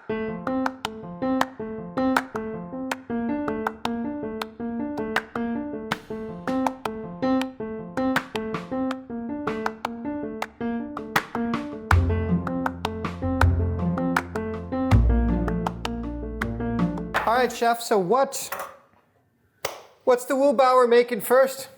All right, chef, so what's the Wu-Bao we're making first?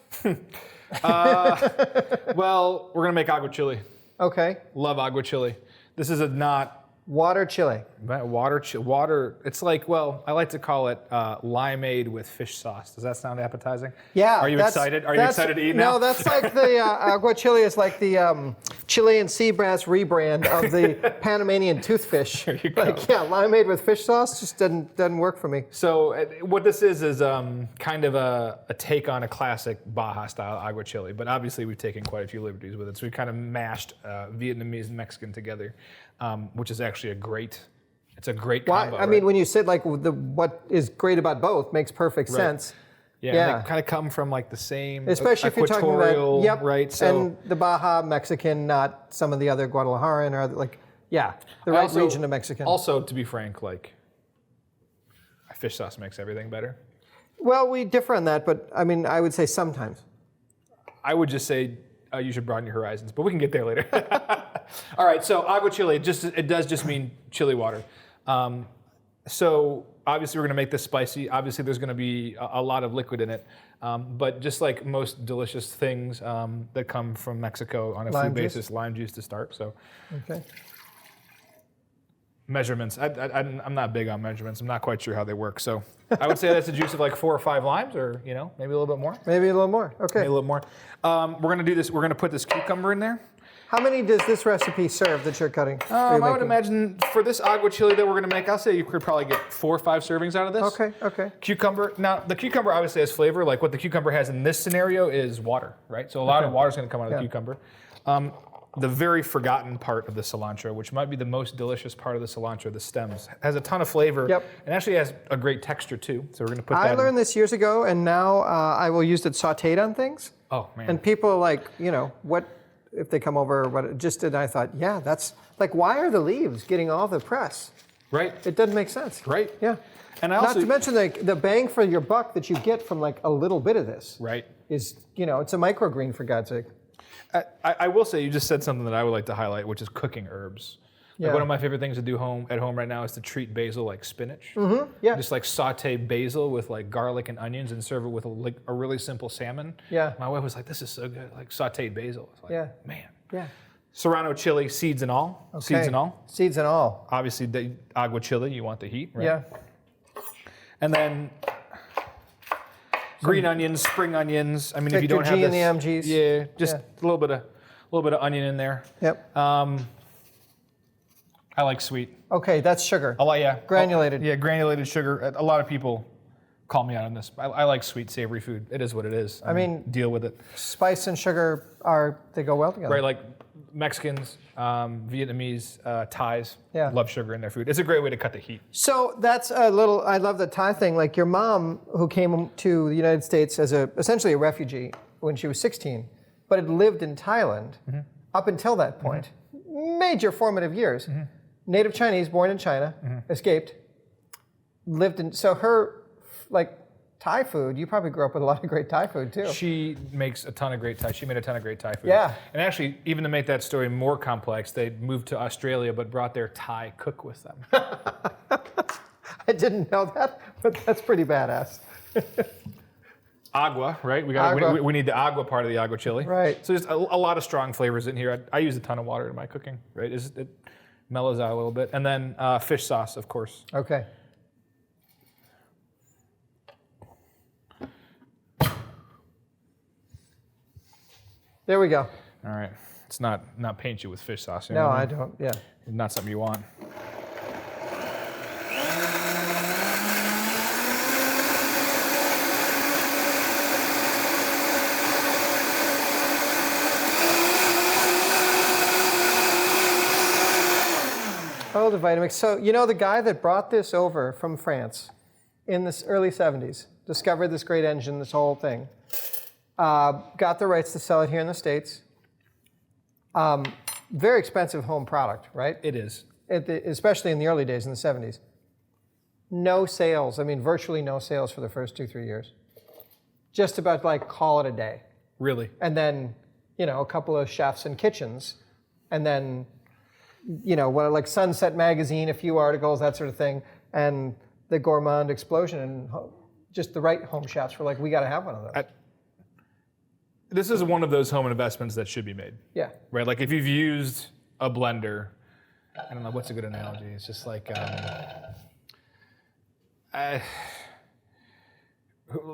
Well, we're gonna make aguachili. Okay. Love aguachili. This is a not Water chili. water. It's like, well, I like to call it limeade with fish sauce. Does that sound appetizing? Yeah. Are you excited? Are you excited to eat now? No, that's like the Aguachili is like the Chilean sea bass rebrand of the Panamanian toothfish. There you go. Like, yeah, limeade with fish sauce just doesn't work for me. So what this is kind of a take on a classic Baja style aguachili, but obviously we've taken quite a few liberties with it. So we kind of mashed Vietnamese and Mexican together, which is actually a great combo. I mean, when you said like what is great about both makes perfect sense. Yeah, they kind of come from like the same Especially if you're talking about, yep, right? So, and the Baja Mexican, not some of the other Guadalajaran or other, like, yeah, the right region of Mexican. Also, to be frank, like fish sauce makes everything better. Well, we differ on that, but I mean, I would say sometimes. I would just say you should broaden your horizons, but we can get there later. All right, so aguachili, it does just mean chili water. So obviously we're gonna make this spicy. Obviously there's gonna be a lot of liquid in it. But just like most delicious things that come from Mexico on a food basis, lime juice to start, so. Okay. Measurements, I'm not big on measurements. I'm not quite sure how they work. So I would say that's the juice of like 4 or 5 limes, or maybe a little bit more. Maybe a little more, okay. Maybe a little more. We're gonna do this, we're gonna put this cucumber in there. How many does this recipe serve that you're cutting? I would imagine for this aguachili that we're gonna make, I'll say you could probably get 4 or 5 servings out of this. Okay. Cucumber, now the cucumber obviously has flavor. Like what the cucumber has in this scenario is water, right? So a lot of water is gonna come out of the cucumber. The very forgotten part of the cilantro, which might be the most delicious part of the cilantro, the stems, has a ton of flavor and actually has a great texture too. So we're gonna put that in. I learned this years ago, and now I will use it sauteed on things. Oh man. And people are like, what if they come over, and I thought, yeah, that's, like, why are the leaves getting all the press? Right. It doesn't make sense. Right. Yeah. And I also, not to mention the bang for your buck that you get from like a little bit of this. Right. Is, it's a microgreen for God's sake. I will say, you just said something that I would like to highlight, which is cooking herbs. Like one of my favorite things to do at home right now is to treat basil like spinach. Mm-hmm. Yeah. Just like saute basil with like garlic and onions and serve it with a really simple salmon. Yeah. My wife was like, "This is so good!" Like sauteed basil. It's like, man. Yeah. Serrano chili, seeds and all. Okay. Seeds and all. Seeds and all. Obviously, the aguachili, you want the heat, right? Yeah. And then green onions, spring onions. I mean, if you don't have G this, and the MGs. just a little bit of onion in there. Yep. I like sweet. Okay, that's sugar. A lot, yeah. Granulated. Yeah, granulated sugar. A lot of people call me out on this. I like sweet, savory food. It is what it is. I mean, deal with it. Spice and sugar they go well together. Right, like Mexicans, Vietnamese, Thais love sugar in their food. It's a great way to cut the heat. So that's I love the Thai thing. Like your mom, who came to the United States as essentially a refugee when she was 16, but had lived in Thailand up until that point. Major formative years. Native Chinese, born in China, escaped, lived in, so her, like, Thai food, you probably grew up with a lot of great Thai food too. She makes a ton of great Thai. She made a ton of great Thai food. Yeah. And actually, even to make that story more complex, they moved to Australia but brought their Thai cook with them. I didn't know that, but that's pretty badass. Agua, right? We need the agua part of the aguachili. Right. So just a lot of strong flavors in here. I use a ton of water in my cooking, right? It mellows out a little bit. And then fish sauce, of course. Okay. There we go. All right. It's not paint you with fish sauce. You No, know what I I mean? don't. Yeah. It's not something you want. Oh, the Vitamix. So, the guy that brought this over from France in the early 70s, discovered this great engine, this whole thing, got the rights to sell it here in the States. Very expensive home product, right? It is. especially in the early days in the 70s. No sales. I mean, virtually no sales for the first 2-3 years. Just about like call it a day. Really? And then, a couple of chefs in kitchens, and then, like Sunset Magazine, a few articles, that sort of thing, and the gourmand explosion, and just the right home chefs were like, we got to have one of those. This is one of those home investments that should be made. Yeah. Right? Like if you've used a blender, I don't know, what's a good analogy? It's just like,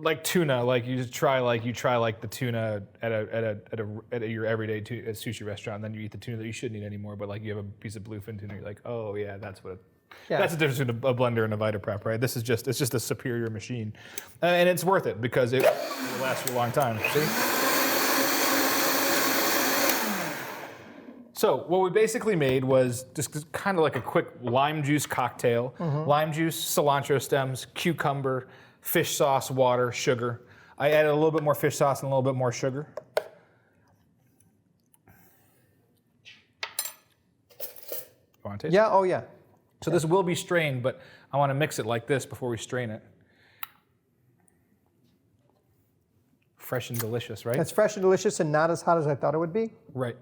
like tuna. Like you try the tuna at your everyday sushi restaurant, and then you eat the tuna that you shouldn't eat anymore. But like you have a piece of bluefin tuna, you're like, oh yeah, that's what. That's the difference between a blender and a VitaPrep, right? It's just a superior machine, and it's worth it because it will last you a long time. See? So what we basically made was just kind of like a quick lime juice cocktail. Lime juice, cilantro stems, cucumber, fish sauce, water, sugar. I added a little bit more fish sauce and a little bit more sugar. You want to taste it? Yeah, oh yeah. So this will be strained, but I want to mix it like this before we strain it. Fresh and delicious, right? It's fresh and delicious and not as hot as I thought it would be. Right.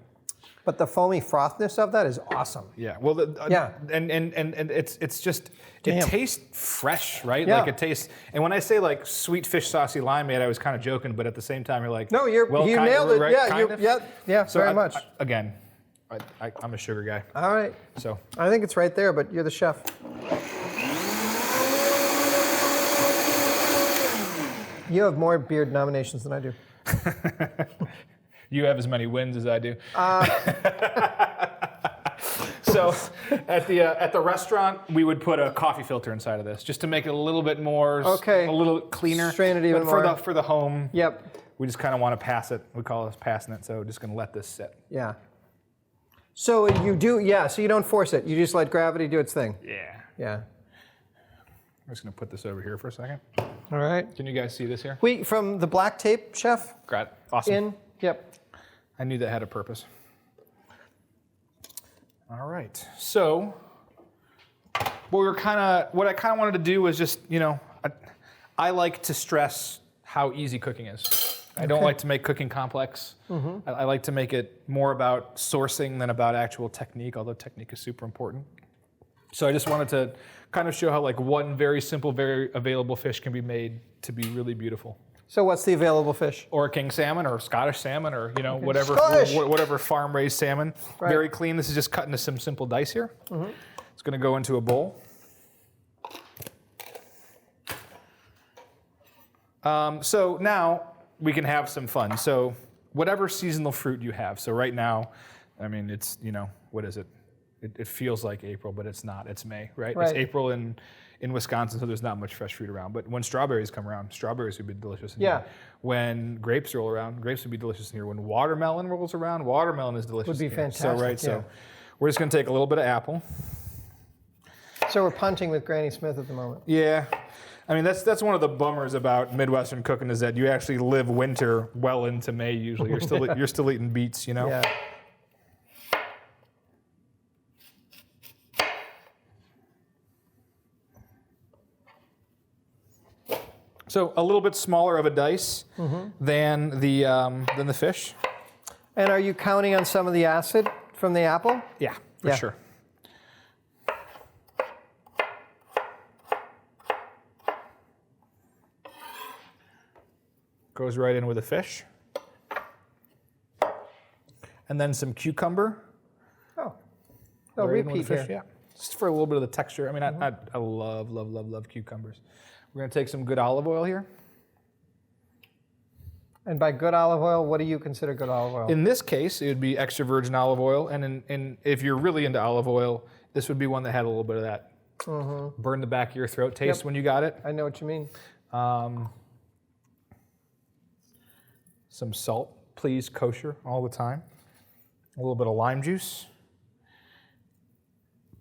But the foamy frothness of that is awesome. Yeah. Well, and it's just it tastes fresh, right? Yeah. Like it tastes. And when I say like sweet fish saucy limeade, I was kind of joking, but at the same time, you're like, No, you nailed it. Right? Yeah, So very much. Again, I'm a sugar guy. All right. So I think it's right there, but you're the chef. You have more beard nominations than I do. you have as many wins as I do. So at the restaurant, we would put a coffee filter inside of this just to make it a little bit more, a little cleaner. Strain it even more. more. For the home, Yep. we just kind of want to pass it. We call this passing it. So we're just going to let this sit. Yeah. So you do, so you don't force it. You just let gravity do its thing. Yeah. Yeah. I'm just going to put this over here for a second. All right. Can you guys see this here? Wait, from the black tape, chef? Great. Awesome. Yep. I knew that had a purpose. All right. So what I kind of wanted to do was just, I like to stress how easy cooking is. I don't like to make cooking complex. I like to make it more about sourcing than about actual technique, although technique is super important. So I just wanted to kind of show how like one very simple, very available fish can be made to be really beautiful. So what's the available fish? Or king salmon, or Scottish salmon, or whatever farm-raised salmon. Right. Very clean. This is just cut into some simple dice here. It's going to go into a bowl. So now we can have some fun. So whatever seasonal fruit you have. So right now, I mean, it's what is it? It feels like April, but it's not. It's May, right? It's April in Wisconsin, so there's not much fresh fruit around. But when strawberries come around, strawberries would be delicious in here. When grapes roll around, grapes would be delicious in here. When watermelon rolls around, watermelon is delicious. Would be in here. fantastic. So we're just going to take a little bit of apple. So we're punting with Granny Smith at the moment. Yeah. I mean, that's one of the bummers about Midwestern cooking is that you actually live winter well into May usually. You're still eating beets, Yeah. So a little bit smaller of a dice than the fish. And are you counting on some of the acid from the apple? Yeah, for sure. Goes right in with the fish. And then some cucumber. Oh, Right in with repeat the fish, here. yeah. Just for a little bit of the texture. I mean, I love cucumbers. We're going to take some good olive oil here. And by good olive oil, what do you consider good olive oil? In this case, it would be extra virgin olive oil. And if you're really into olive oil, this would be one that had a little bit of that burn the back of your throat taste when you got it. I know what you mean. Some salt, please, kosher all the time. A little bit of lime juice.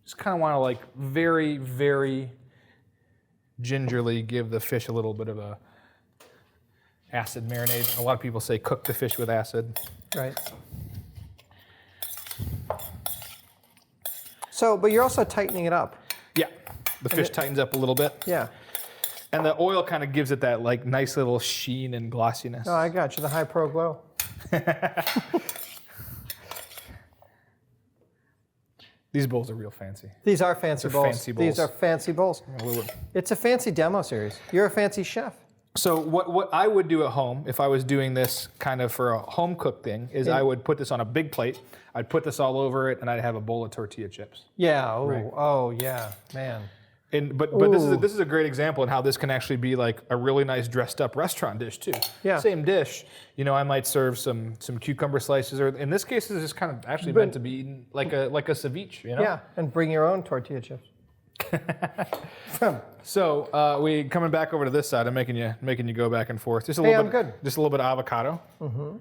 Just kind of want to like very, very gingerly give the fish a little bit of a acid marinade. A lot of people say cook the fish with acid. Right. So, but you're also tightening it up. Yeah, the fish tightens up a little bit. Yeah. And the oil kind of gives it that like nice little sheen and glossiness. Oh, I got you. The high pro glow. These bowls are real fancy. These are fancy bowls. Fancy bowls. These are fancy bowls. It's a fancy demo series. You're a fancy chef. So what I would do at home, if I was doing this kind of for a home cooked thing, is I would put this on a big plate. I'd put this all over it, and I'd have a bowl of tortilla chips. Yeah. Oh, Right. oh yeah, man. But this is a great example of how this can actually be like a really nice dressed up restaurant dish too. Yeah. Same dish. You know, I might serve some cucumber slices, or in this case, it's just kind of actually meant to be eaten like a ceviche. You know. Yeah, and bring your own tortilla chips. So we coming back over to this side. I'm making you go back and forth. Just a Hey, little I'm bit. good. Just a little bit of avocado. Mm-hmm.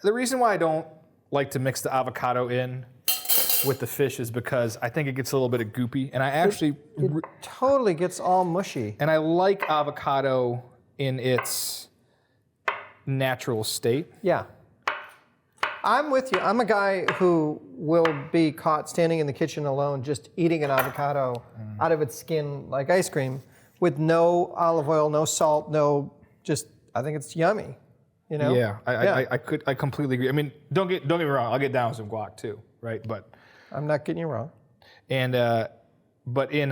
The reason why I don't like to mix the avocado in with the fish is because I think it gets a little bit of goopy, and I actually It totally gets all mushy. and I like avocado in its natural state. Yeah. I'm with you. I'm a guy who will be caught standing in the kitchen alone just eating an avocado out of its skin like ice cream with no olive oil, no salt, I think it's yummy. You know? Yeah, I completely agree. I mean, don't get me wrong. I'll get down with some guac too, right? But I'm not getting you wrong. and but in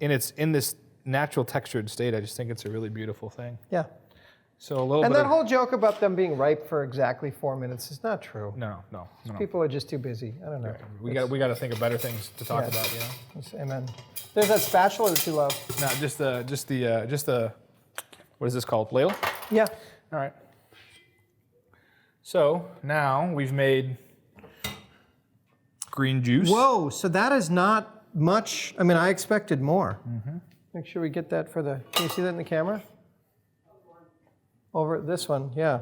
this natural textured state, I just think it's a really beautiful thing. Yeah. So a little And bit that of, whole joke about them being ripe for exactly 4 minutes is not true. no. People are just too busy. I don't know. We got to think of better things to talk Yeah. about, you know. Amen. There's that spatula that you love. No, just the what is this called? Ladle? Yeah. All right. So now we've made green juice. Whoa, so that is not much. I mean, I expected more. Mm-hmm. Make sure we get that for the, can you see that in the camera? Over this one, yeah.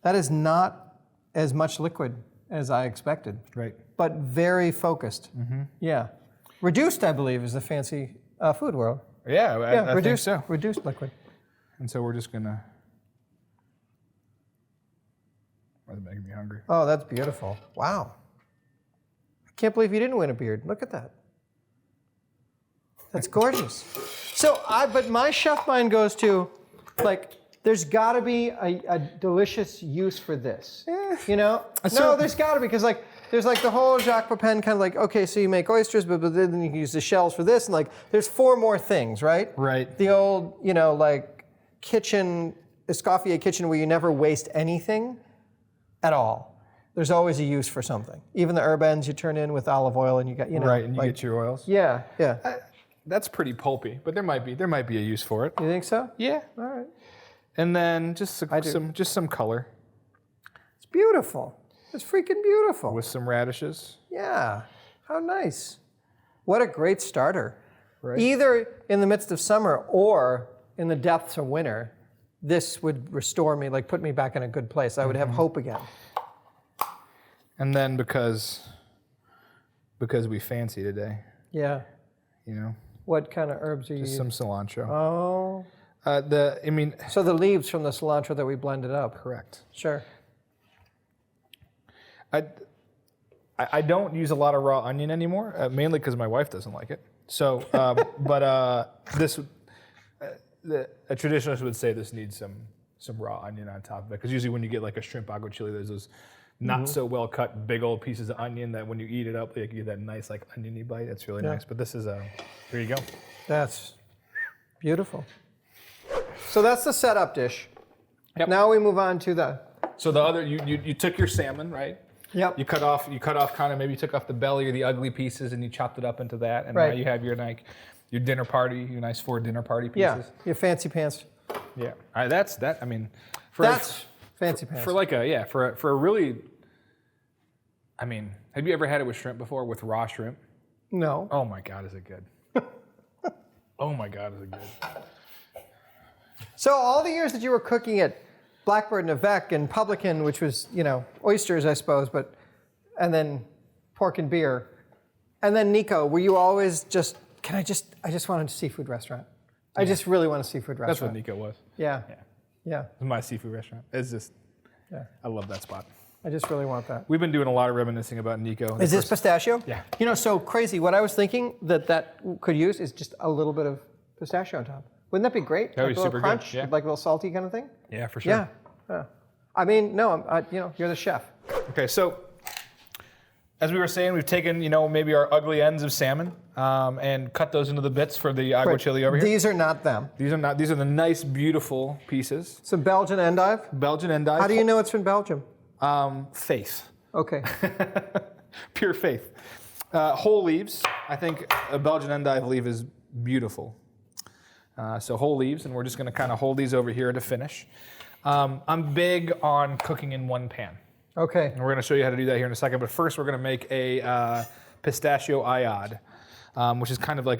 That is not as much liquid as I expected. Right. But very focused. Mm-hmm. Yeah. Reduced, I believe, is the fancy food world. Yeah, I reduced, think so. Reduced liquid. And so we're just gonna. That's making me hungry. Oh, that's beautiful. Wow. I can't believe you didn't win a beard. Look at that. That's gorgeous. But my chef mind goes to, like, there's got to be a delicious use for this. You know? No, there's got to be, because, like, there's, like, the whole Jacques Pepin kind of like, okay, so you make oysters, but then you can use the shells for this, and, like, there's 4 more things, right? Right. The old, you know, like, kitchen, Escoffier kitchen where you never waste anything at all. There's always a use for something. Even the herb ends you turn in with olive oil, and you got, you know. Right, and you like, get your oils. Yeah, yeah. That's pretty pulpy, but there might be a use for it. You think so? Yeah. All right. And then just some color It's beautiful. It's freaking beautiful. with some radishes. Yeah. How nice. What a great starter. Right. Either in the midst of summer or in the depths of winter, this would restore me, like put me back in a good place. I would have hope again. And then because we fancy today, Yeah. you know, What kind of herbs are you just using? some cilantro. Oh. So the leaves from the cilantro that we blended up. correct. Sure. I don't use a lot of raw onion anymore, mainly because my wife doesn't like it. So, a traditionalist would say this needs some raw onion on top of it, because usually when you get like a shrimp aguachili, there's those not so well cut big old pieces of onion that when you eat it up, like, you get that nice like oniony bite. It's really nice. But this is here you go. That's beautiful. So that's the setup dish. Yep. Now we move on to the. So the other, you took your salmon, right? Yep. You cut off kind of, maybe you took off the belly or the ugly pieces and you chopped it up into that, and Right. now you have your dinner party, your nice 4 dinner party Yeah. pieces. Your fancy pants. Yeah. All right, that's that. I mean, That's fancy pants. for a really. I mean, have you ever had it with shrimp before, with raw shrimp? No. Oh my God, is it good? Oh my God, is it good? So all the years that you were cooking at Blackbird and Avec and Publican, which was, you know, oysters, I suppose, and then pork and beer, and then Nico, were you always just, I just wanted a seafood restaurant. I just really want a seafood That's restaurant. what Nico was. Yeah. Yeah. Yeah. It's my seafood restaurant. It's just, Yeah. I love that spot. I just really want that. We've been doing a lot of reminiscing about Nico. Is this pistachio? Yeah. You know, so crazy. What I was thinking that could use is just a little bit of pistachio on top. Wouldn't that be great? That would like be a super little good, crunch, yeah. like a little salty kind of thing? Yeah, for sure. Yeah. Yeah. I mean, no, you're the chef. Okay, so as we were saying, we've taken, maybe our ugly ends of salmon and cut those into the bits for the aguachili over here. These are not them. These are the nice, beautiful pieces. So Belgian endive? Belgian endive. How do you know it's from Belgium? Faith. Okay. Pure faith. Whole leaves. I think a Belgian endive leaf is beautiful. So whole leaves, and we're just going to kind of hold these over here to finish. I'm big on cooking in one pan. Okay. And we're going to show you how to do that here in a second. But first, we're going to make a Pistachio Iod, which is kind of like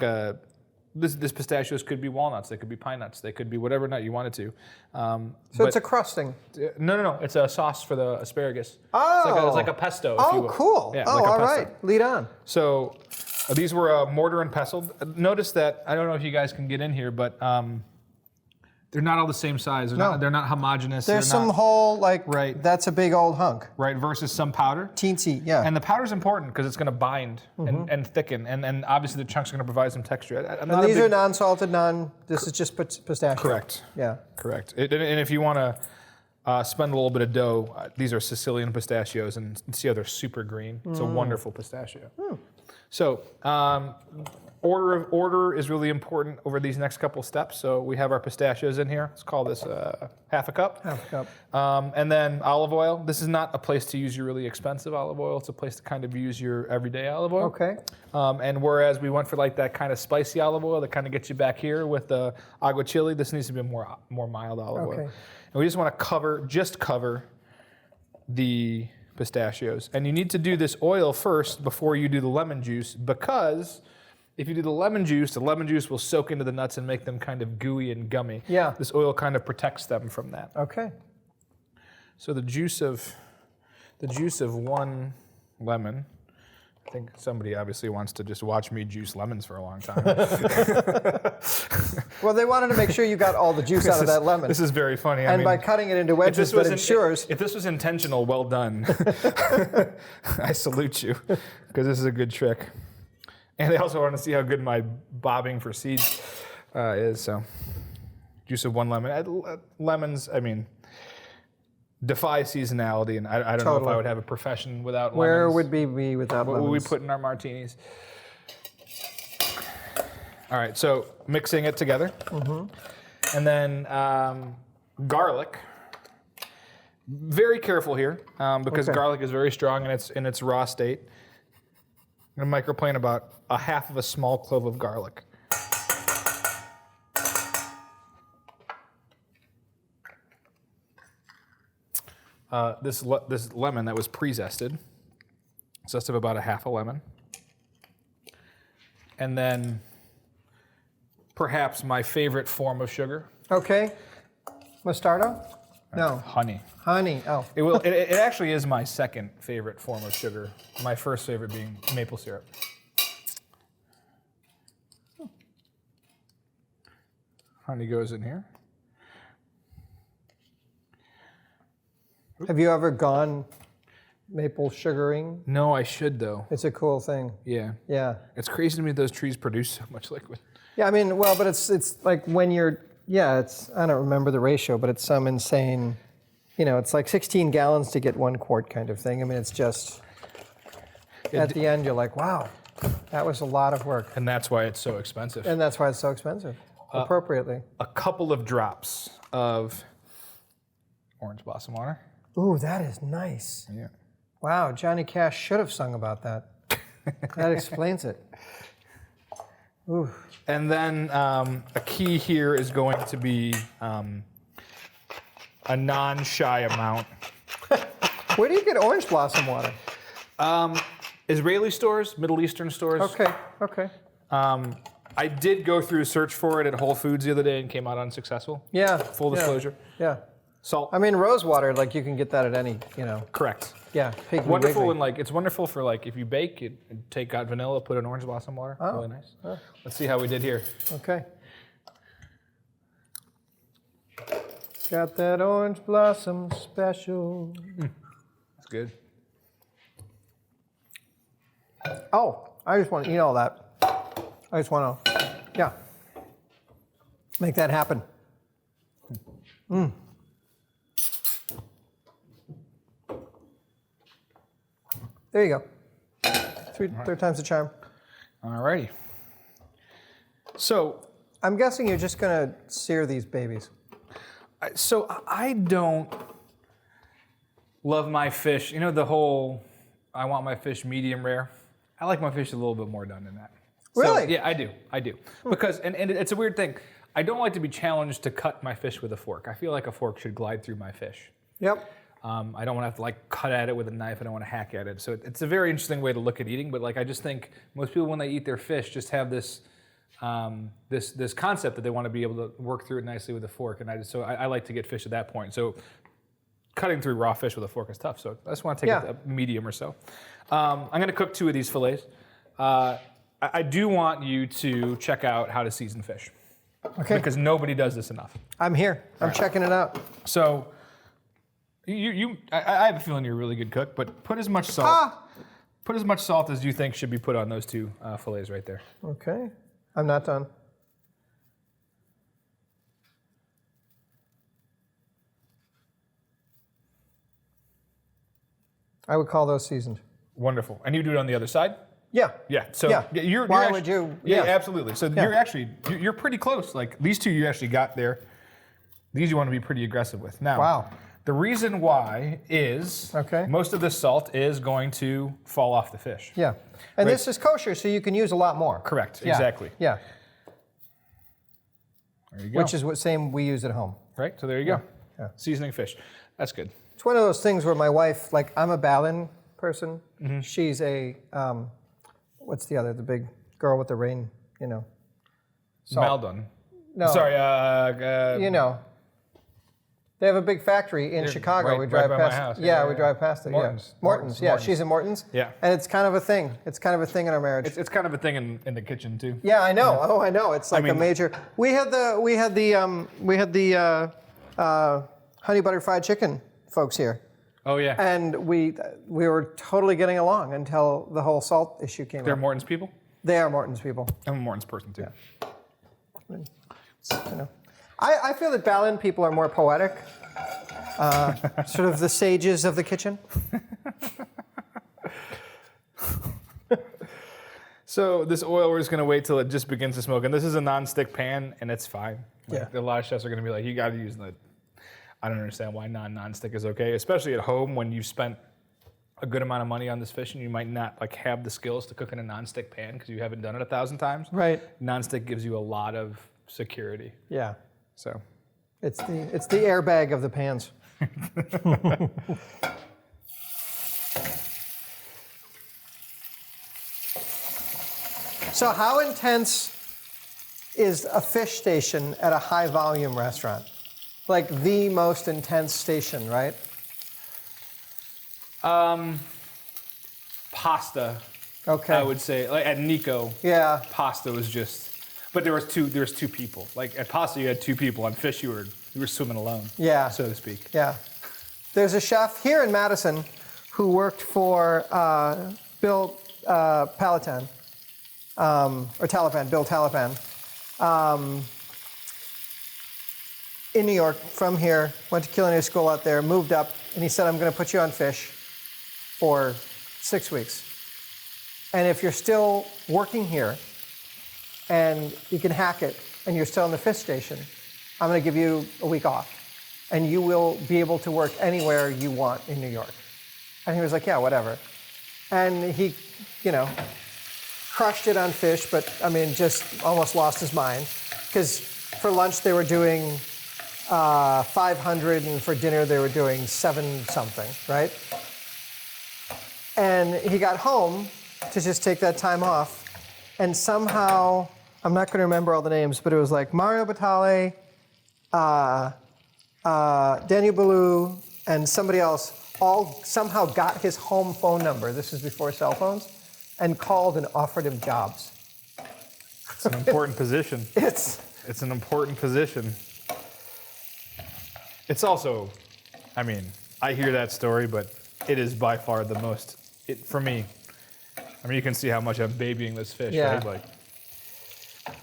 this pistachios could be walnuts, they could be pine nuts, they could be whatever nut you wanted to. So it's a crusting. No. It's a sauce for the asparagus. Oh. It's like a pesto, if you will. Cool. Yeah, oh, like a all pesto. right. Lead on. So these were mortar and pestled. Notice that, I don't know if you guys can get in here, but they're not all the same size. They're not homogeneous. There's some whole, Right. that's a big old hunk. Right, versus some powder. Teensy, yeah. And the powder's important because it's going to bind and thicken, and obviously the chunks are going to provide some texture. And these are non-salted, this is just pistachio. Correct. Yeah. Correct. And if you want to spend a little bit of dough, these are Sicilian pistachios, and see how they're super green. It's a wonderful pistachio. So order is really important over these next couple steps. So we have our pistachios in here. Let's call this half a cup. Half a cup. And then olive oil. This is not a place to use your really expensive olive oil. It's a place to kind of use your everyday olive oil. Okay. And whereas we went for like that kind of spicy olive oil that kind of gets you back here with the aguachili, this needs to be more mild olive oil. And we just want to cover the pistachios. And you need to do this oil first before you do the lemon juice, because if you do the lemon juice will soak into the nuts and make them kind of gooey and gummy. Yeah. This oil kind of protects them from that. Okay. So the juice of one lemon. I think somebody obviously wants to just watch me juice lemons for a long time. Well, they wanted to make sure you got all the juice out of that lemon. This is very funny. And by cutting it into wedges, that ensures. If this was intentional, well done. I salute you, because this is a good trick. And they also want to see how good my bobbing for seeds is. So, juice of one lemon. Lemons, defy seasonality, and I don't know if I would have a profession without lemons. Where would we be without lemons? What would we put in our martinis? All right, so mixing it together. And then garlic. Very careful here, because garlic is very strong in its raw state. I'm going to microplane about a half of a small clove of garlic. This lemon that was pre-zested, zest of about a half a lemon. And then perhaps my favorite form of sugar. Okay. Mostardo? No. Honey. Honey. Oh. It actually is my second favorite form of sugar. My first favorite being maple syrup. Honey goes in here. Have you ever gone maple sugaring? No, I should though. It's a cool thing. Yeah. Yeah. It's crazy to me that those trees produce so much liquid. Yeah, but it's like when you're, I don't remember the ratio, but it's some insane, it's like 16 gallons to get 1 quart kind of thing. It's just, at the end, you're like, wow, that was a lot of work. And that's why it's so expensive. And that's why it's so expensive, appropriately. A couple of drops of orange blossom water. Ooh, that is nice. Yeah. Wow, Johnny Cash should have sung about that. That explains it. Ooh. And then a key here is going to be a non-shy amount. Where do you get orange blossom water? Israeli stores, Middle Eastern stores. Okay. I did go through a search for it at Whole Foods the other day and came out unsuccessful. Yeah. Full disclosure. Yeah. Salt. Rose water, you can get that at any, Correct. Yeah. Wonderful, Wiggly. and it's wonderful for if you bake, you take out vanilla, put in orange blossom water. Oh. Really nice. Oh. Let's see how we did here. Okay. Got that orange blossom special. That's good. Oh, I just want to eat all that. I just want to, yeah, make that happen. There you go. Third time's the charm. All righty. So I'm guessing you're just going to sear these babies. I don't love my fish. You know the whole, I want my fish medium rare. I like my fish a little bit more done than that. Really? So, yeah, I do. Because, and it's a weird thing. I don't like to be challenged to cut my fish with a fork. I feel like a fork should glide through my fish. Yep. I don't want to have to like cut at it with a knife. I don't want to hack at it. So it's a very interesting way to look at eating. But like I just think most people when they eat their fish just have this this concept that they want to be able to work through it nicely with a fork. And I like to get fish at that point. So cutting through raw fish with a fork is tough. So I just want to take a medium or so. I'm going to cook 2 of these fillets. I do want you to check out how to season fish. Okay. Because nobody does this enough. I'm here. I'm checking it out. So, I have a feeling you're a really good cook, but put as much salt. Put as much salt as you think should be put on those 2 fillets right there. Okay. I'm not done. I would call those seasoned. Wonderful. And you do it on the other side? Yeah. Yeah. So Yeah. You're Why actually, would you? Yeah, Yeah. absolutely. So you're pretty close. Like these 2 you actually got there. These you want to be pretty aggressive with. Now, Wow. The reason why is most of the salt is going to fall off the fish. Yeah. And this is kosher, so you can use a lot more. Correct. Yeah. Exactly. Yeah. There you go. Which is what same we use at home. Right. So there you go. Yeah. Seasoning fish. That's good. It's one of those things where my wife, like, I'm a Ballin person. Mm-hmm. She's a, what's the other, the big girl with the rain, you know. Salt. Maldon. No. Sorry. You know. They have a big factory in Chicago. We drive right by my past. house. Yeah, we drive past it. Morton's. Yeah. Morton's. Yeah, Morton's. she's at Morton's. Yeah. And it's kind of a thing. It's kind of a thing in our marriage. It's kind of a thing in the kitchen too. Yeah, I know. Oh, I know. It's like a major. We had the honey butter fried chicken folks here, Oh yeah. and we were totally getting along until the whole salt issue came They're up. Morton's people? They are Morton's people. I'm a Morton's person too. You know. I feel that Ballin people are more poetic, sort of the sages of the kitchen. So this oil, we're just gonna wait till it just begins to smoke. And this is a non-stick pan, and it's fine. Like, a lot of chefs are gonna be like, you gotta use the, I don't understand why non-stick is okay, especially at home when you've spent a good amount of money on this fish and you might not like have the skills to cook in a non-stick pan because you haven't done it 1,000 times. Right. Non-stick gives you a lot of security. Yeah. So. It's the airbag of the pans. So how intense is a fish station at a high volume restaurant? Like the most intense station, right? Pasta. Okay. I would say, like at Nico. Yeah. Pasta was just, but there was two people. Like at pasta, you had 2 people. On fish, you were swimming alone. Yeah. So to speak. Yeah. There's a chef here in Madison who worked for Bill Talapan, Bill Talapan, in New York, from here, went to culinary school out there, moved up, and he said, I'm going to put you on fish for 6 weeks. And if you're still working here and you can hack it and you're still in the fish station, I'm going to give you a week off. And you will be able to work anywhere you want in New York. And he was like, yeah, whatever. And he, crushed it on fish, but I mean, just almost lost his mind. Because for lunch they were doing 500, and for dinner they were doing 7 something, right? And he got home to just take that time off. And somehow, I'm not going to remember all the names, but it was like Mario Batale, Daniel Boulou, and somebody else all somehow got his home phone number. This is before cell phones, and called and offered him jobs. It's an important position. It's an important position. It's also, I mean, I hear that story, but it is by far the most, for me, I mean, you can see how much I'm babying this fish, Yeah. right? Like,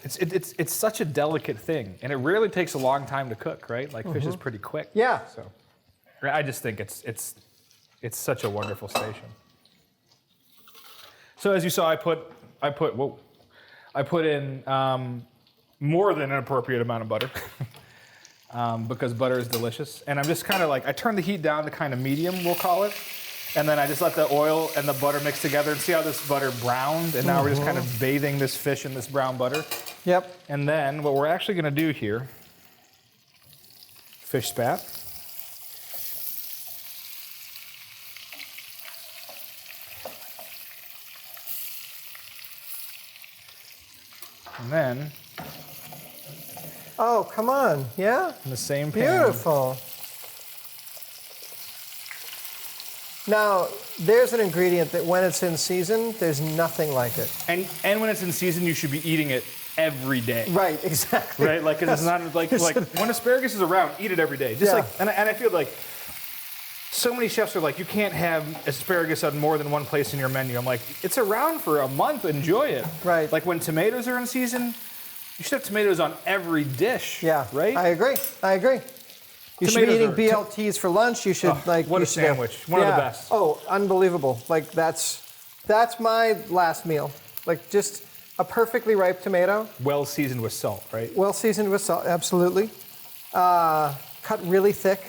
it's such a delicate thing, and it rarely takes a long time to cook, right? Like, fish is pretty quick. Yeah. So, I just think it's such a wonderful station. So as you saw, I put in more than an appropriate amount of butter. Because butter is delicious. And I'm just kind of like, I turn the heat down to kind of medium, we'll call it. And then I just let the oil and the butter mix together and see how this butter browned. And now we're just kind of bathing this fish in this brown butter. Yep. And then what we're actually going to do here, fish spat. And then Oh, come on. Yeah? in the same pan. Beautiful. Now, there's an ingredient that when it's in season, there's nothing like it. And when it's in season, you should be eating it every day. Right, exactly. Right, like 'cause it's not like when asparagus is around, eat it every day. Just Yeah. like, and I feel like so many chefs are like, you can't have asparagus on more than one place in your menu. I'm like, it's around for a month, enjoy it. Right. Like when tomatoes are in season, you should have tomatoes on every dish. Yeah. Right. I agree. You should be Tomatoes eating are- BLTs for lunch. You should what you a should have- sandwich. One of the Yeah. best. Oh, unbelievable. Like that's my last meal. Like just a perfectly ripe tomato, Well seasoned with salt, right? well seasoned with salt, absolutely. Cut really thick.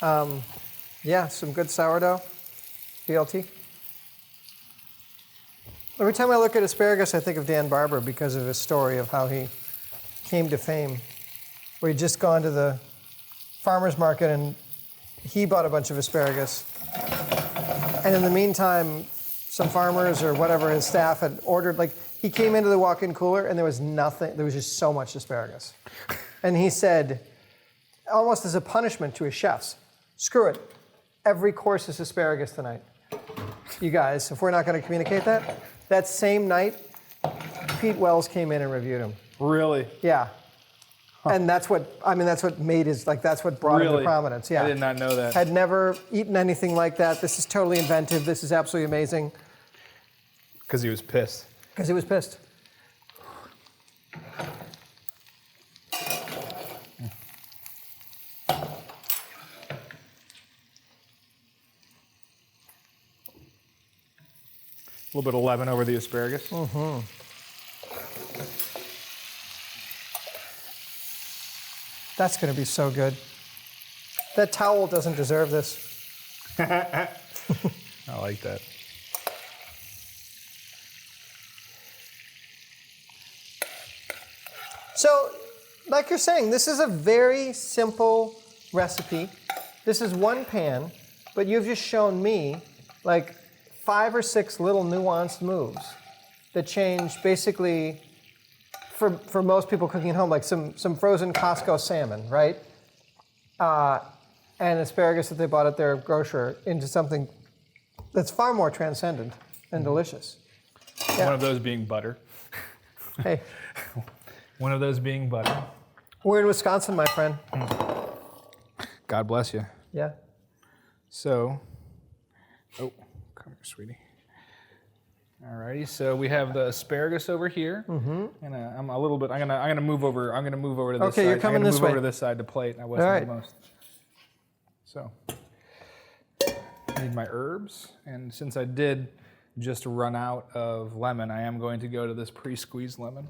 Yeah, some good sourdough, BLT. Every time I look at asparagus, I think of Dan Barber because of his story of how he came to fame, where he'd just gone to the farmer's market and he bought a bunch of asparagus. And in the meantime, some farmers or whatever, his staff had ordered, like he came into the walk-in cooler and there was nothing, there was just so much asparagus. And he said, almost as a punishment to his chefs, screw it, every course is asparagus tonight. You guys, if we're not going to communicate that same night, Pete Wells came in and reviewed him. Really? Yeah. And that's what made his, like, that's what brought him to Really? prominence. Yeah. I did not know that. Had never eaten anything like that. This is totally inventive. This is absolutely amazing. Because he was pissed. Because he was pissed. A little bit of lemon over the asparagus. That's going to be so good. That towel doesn't deserve this. I like that. So, like you're saying, this is a very simple recipe. This is one pan, but you've just shown me like 5 or 6 little nuanced moves that change basically for most people cooking at home, like some frozen Costco salmon, right? And asparagus that they bought at their grocer into something that's far more transcendent and delicious. Yeah. One of those being butter. Hey, One of those being butter. we're in Wisconsin, my friend. God bless you. Yeah. So, oh, come here, sweetie. Alrighty, so we have the asparagus over here, and I'm a little bit. I'm gonna move over. I'm gonna move over to this side. Okay, you're coming I'm gonna this move way. over to this side to plate. I wasn't All right. the most. So, I need my herbs, and since I did just run out of lemon, I am going to go to this pre-squeezed lemon.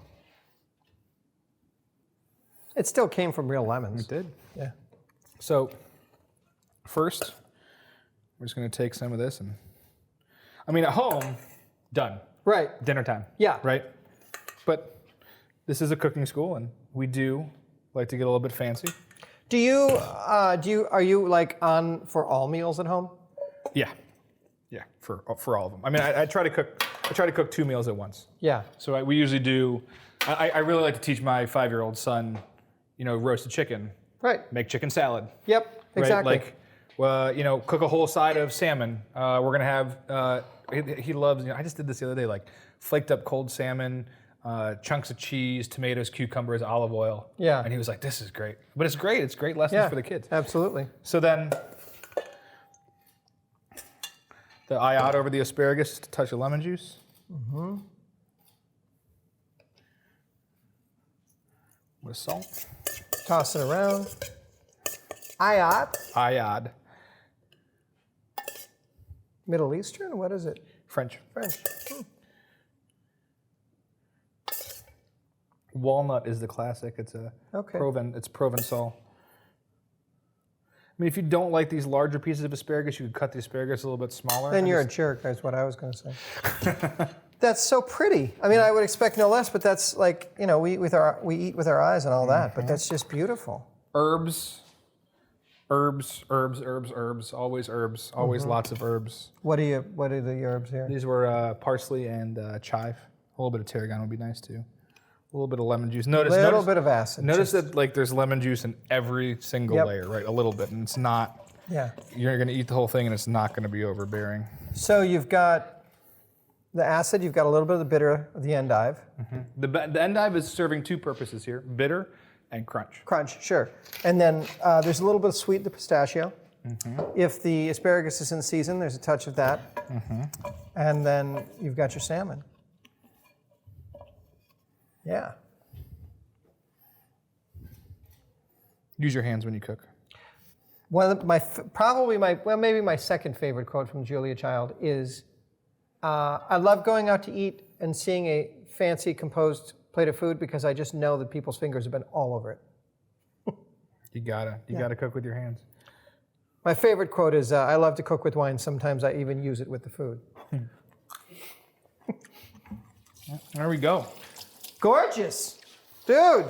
It still came from real lemons. It did. Yeah. So, first, we're just gonna take some of this, and I mean, at home, done. Right. Dinner time. Yeah. Right? But this is a cooking school, and we do like to get a little bit fancy. Are you like on for all meals at home? Yeah. Yeah, for all of them. I mean, I try to cook 2 meals at once. Yeah. So we usually do, I really like to teach my 5-year-old son, roasted chicken. Right. Make chicken salad. Yep. Exactly. Right? Like, cook a whole side of salmon. We're going to have, he loves, I just did this the other day, like flaked up cold salmon, chunks of cheese, tomatoes, cucumbers, olive oil. Yeah. And he was like, this is great. But it's great. It's great lessons for the kids. Absolutely. So then the iod over the asparagus, a touch of lemon juice. Mm-hmm. With salt. Toss it around. Iod. Iod. Middle Eastern? What is it? French. French. Walnut is the classic. It's a Okay. It's Provençal. I mean, if you don't like these larger pieces of asparagus, you could cut the asparagus a little bit smaller. Then you're a jerk, is what I was going to say. That's so pretty. I mean, I would expect no less, but that's like, you know, we eat with our eyes and all that, but that's just beautiful. Herbs. Herbs. Always herbs. Always lots of herbs. What are the herbs here? These were parsley and chive. A little bit of tarragon would be nice too. A little bit of lemon juice. Notice bit of acid. Notice that like there's lemon juice in every single layer, right? A little bit, and it's not. Yeah. You're going to eat the whole thing, and it's not going to be overbearing. So you've got the acid. You've got a little bit of the bitter of the endive. Mm-hmm. The endive is serving two purposes here: bitter and crunch. Crunch, sure. And then there's a little bit of sweet, the pistachio. Mm-hmm. If the asparagus is in season, there's a touch of that. Mm-hmm. And then you've got your salmon. Yeah. Use your hands when you cook. One of maybe my second favorite quote from Julia Child is, I love going out to eat and seeing a fancy composed plate of food because I just know that people's fingers have been all over it. You gotta cook with your hands. My favorite quote is, I love to cook with wine. Sometimes I even use it with the food. There we go. Gorgeous. Dude.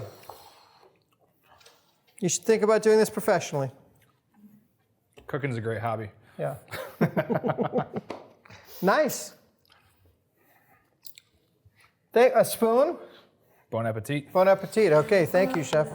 You should think about doing this professionally. Cooking's a great hobby. Yeah. Nice. A spoon? Bon appetit. Bon appetit. Okay, thank you, chef.